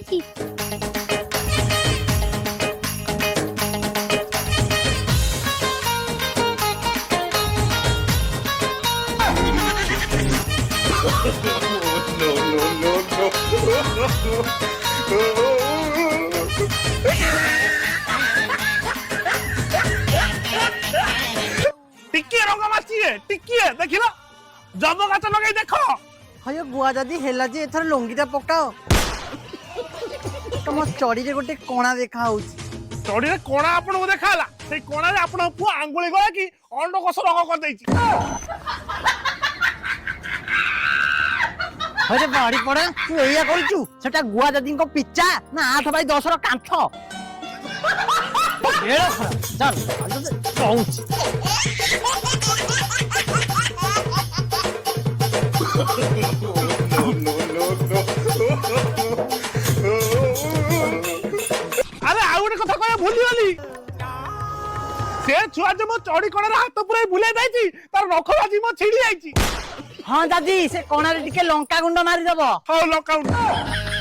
देखी टिकिए रंग माची है टिकिए देखिला जब गाछ लगे देखो हयो गुआ जदी हेला जे एथर लंगीटा पकाओ तम चड़ी रे गोटे कोणा देखा होउची चढ़ी रे कोणा आपन को देखाला से कोणा रे आपन पुआ आंगुली गला कि अंड कोस रंग कर देछि हजे बाड़ी पड़े तू एया करचू सेटा गुआ जदी को पिच्चा ना 8 बाई 10 रो कांथ एड़ा चल पहुंच अरे आ गोटे कथा कह भूली गली से छुआ जे मो चढ़ी कोणा रे हाथ पुराई भूले जाईछि तार नख बाजी मो छिड़ी जाईछि हां दादी से कोणा रे टिके लंका गुंड मारी दबो हो लकाउंट